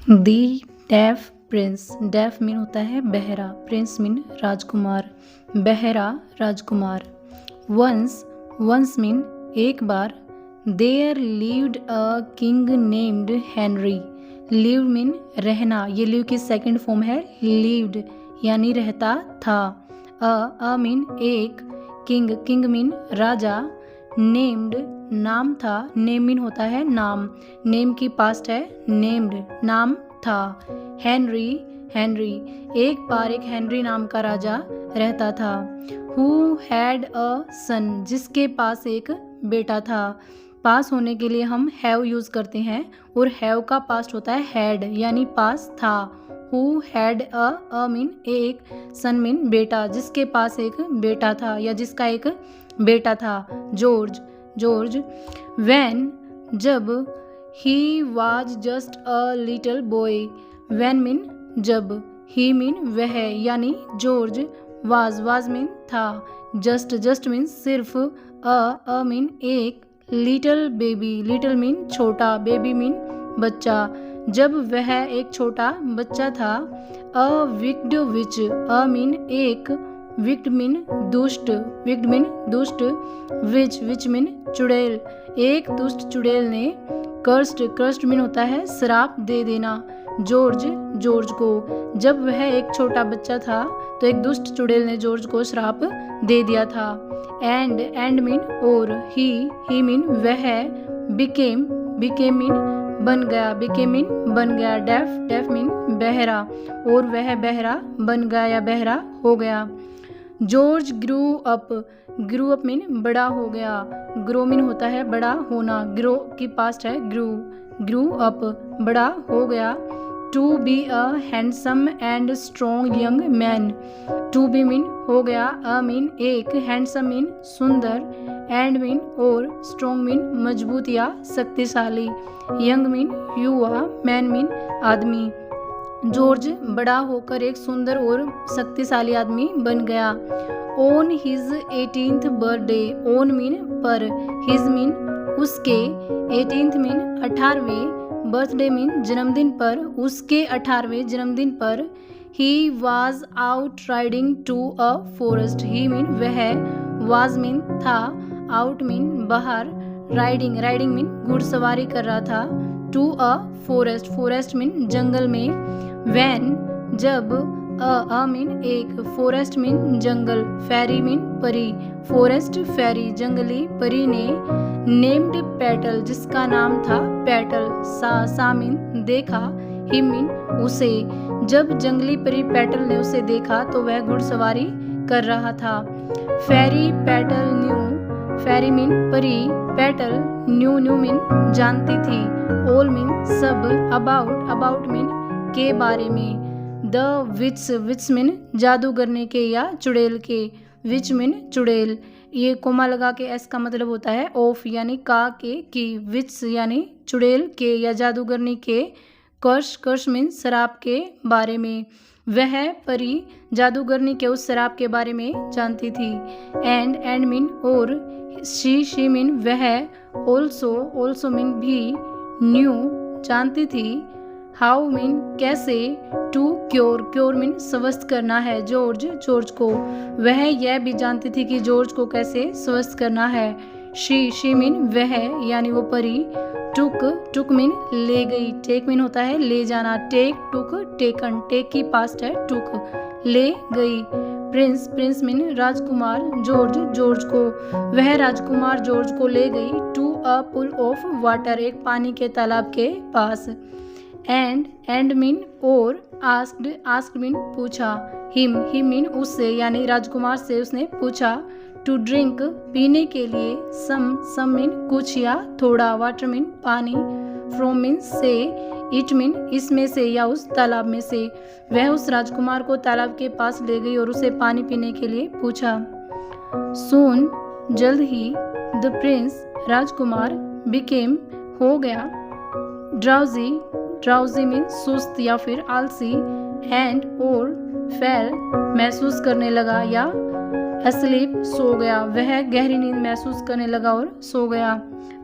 दी def Prince. Def mean होता है बहरा, प्रिंस मीन राजकुमार, बहरा राजकुमार। वंस मीन एक बार। There lived a king named Henry। lived mean रहना, ये लिव की सेकंड फॉर्म है lived यानी रहता था। अ मीन एक, किंग मीन राजा, नेम्ड नाम था, नेम मीन होता है नाम, नेम की पास्ट है नेम्ड, नाम था। हेनरी एक बार एक हेनरी नाम का राजा रहता था। हु हैड अ सन, जिसके पास एक बेटा था। पास होने के लिए हम हैव यूज करते हैं और हैव का पास्ट होता है हैड यानी पास था। हु हैड अ मीन एक, सन मीन बेटा, जिसके पास एक बेटा था या जिसका एक बेटा था। जॉर्ज व्हेन जब, he was just a little boy. When mean जब, ही मीन वह यानी जॉर्ज, वाज मीन था, जस्ट मीन सिर्फ, अ मीन एक, लिटिल बेबी, लिटिल मीन छोटा, बेबी मीन बच्चा, जब वह एक छोटा बच्चा था। अ विक्ड विच, अ मीन एक, विक्ड मीन दुष्ट, विच मीन चुड़ैल, एक दुष्ट चुड़ैल ने, कर्स्ड मीन होता है श्राप दे देना, जॉर्ज को, जब वह एक छोटा बच्चा था तो एक दुष्ट चुड़ैल ने जॉर्ज को श्राप दे दिया था। एंड मीन और, ही मीन वह, बिकेम मीन बन गया, डेफ मीन बहरा, और वह बहरा बन गया या बहरा हो गया। जॉर्ज ग्रू अप मीन बड़ा हो गया, ग्रो मीन होता है बड़ा होना, ग्रो की पास्ट है ग्रू अप बड़ा हो गया। To be a handsome and strong young man, to be mean हो गया, अ मीन एक, हैंडसम मीन सुंदर, एंड मीन और, स्ट्रॉन्ग मीन मजबूत या शक्तिशाली, यंग मीन युवा, मैन मीन आदमी। जॉर्ज बड़ा होकर एक सुंदर और शक्तिशाली आदमी बन गया। On his 18th birthday, on mean पर, हिज मीन उसके, 18th मीन 18वें, बर्थडे मीन जन्मदिन पर, उसके 18वें जन्मदिन पर, he was out riding to a forest, he mean वह, वाज मीन था, आउट मीन बाहर, राइडिंग मीन घुड़सवारी कर रहा था, टू अ फॉरेस्ट मीन जंगल में, व्हेन जब, अ मीन एक, फॉरेस्ट मीन जंगल, फेरी मीन परी, फॉरेस्ट फेरी जंगली परी ने, नेम्ड पेटल जिसका नाम था पेटल, सा मीन देखा, हिम मीन उसे, जब जंगली परी पेटल ने उसे देखा तो वह घुड़सवारी कर रहा था। फेरी पेटल न्यू, फेरी मीन परी, पेटल न्यू मीन जानती थी, ऑल मीन सब, अबाउट मीन के बारे में, द विच मीन जादूगरने के या चुड़ैल के, विच मीन चुड़ैल, ये कोमा लगा के एस का मतलब होता है ऑफ यानी का के की, विच यानी चुड़ैल के या जादूगरनी के, कर्श मीन शराब के बारे में, वह परी जादूगरनी के उस शराब के बारे में जानती थी। एंड मीन और, शी मीन वह, ऑल्सो मीन भी, न्यू जानती थी, हाउ मीन कैसे, टू क्योर मीन स्वस्थ करना है जॉर्ज को, वह यह भी जानती थी कि जॉर्ज को कैसे स्वस्थ करना है। शी मीन वह यानी वो परी, टुक मीन ले गई, टेक मीन होता है ले जाना, टेकन, टेक की पास्ट है टुक, ले गई। प्रिंस मीन राजकुमार, जॉर्ज को, वह राजकुमार जॉर्ज को ले गई, to a pool of water, एक पानी के तालाब के पास। एंड मीन और, आस्क्ड मीन पूछा, हिम मीन उससे यानी राजकुमार से उसने पूछा, टू ड्रिंक पीने के लिए, सम मीन कुछ या थोड़ा, वाटर मीन पानी, फ्रॉम मीन से, इट मीन इसमें से या उस तालाब में से। वह उस राजकुमार को तालाब के पास ले गई और उसे पानी पीने के लिए पूछा। सून जल्द ही, द प्रिंस राजकुमार, बिकेम हो गया, ड्राउजी मीन सुस्त या फिर आलसी, एंड और, फेल महसूस करने लगा या asleep सो गया, वह गहरी नींद महसूस करने लगा और सो गया।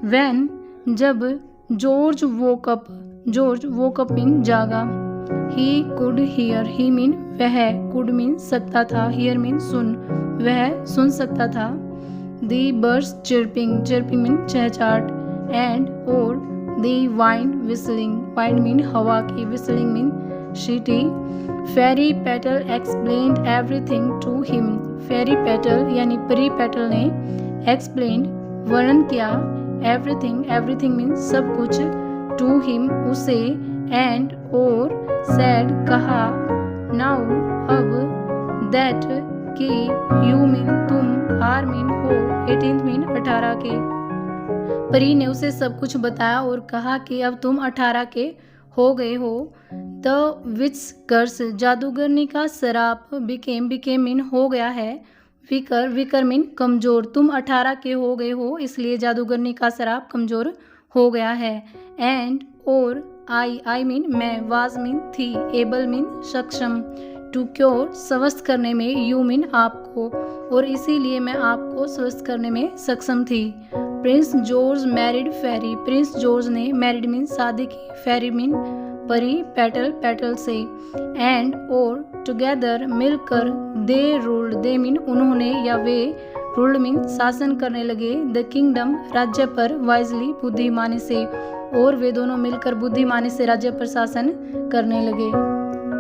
व्हेन जब, George woke up, George woke up mean जागा। He could hear, he mean वह, कुड मीन सकता था, हियर मीन सुन, वह सुन सकता था। The birds chirping, chirping mean चहचहाट, एंड और the wind whistling, wind mean हवा की, विस्लिंग मीन सीटी। Fairy petal explained everything to him, fairy petal यानी परी पेटल ने एक्सप्लेन्ड वर्णन किया, एवरीथिंग, एवरीथिंग मीन सब कुछ, टू हिम उसे, एंड और सैड कहा, नाउ अब, दैट कि, यू मीन तुम, आर मीन हो, 18 मीन 18 के। परी ने उसे सब कुछ बताया और कहा कि अब तुम 18 के हो गए हो। द विच कर्स, जादूगरनी का श्राप, बिकेम, बिकेम मीन हो गया है, विकर, विकर मीन कमजोर, तुम 18 के हो गए हो इसलिए जादूगरनी का श्राप कमजोर हो गया है। एंड और आई मीन मैं, वाज मीन थी, एबल मीन सक्षम, टू क्योर स्वस्थ करने में, यू मीन आपको, और इसीलिए मैं आपको स्वस्थ करने में सक्षम थी। प्रिंस जॉर्ज मैरिड फेरी, प्रिंस जॉर्ज ने मैरिड मीन शादी की, फेरी मीन परी, पेटल, पेटल से, एंड और टुगेदर मिलकर, दे रूल्ड, दे मीन उन्होंने या वे, रूल्ड मीन शासन करने लगे, द किंगडम राज्य पर, वाइजली बुद्धिमानी से, और वे दोनों मिलकर बुद्धिमानी से राज्य पर शासन करने लगे।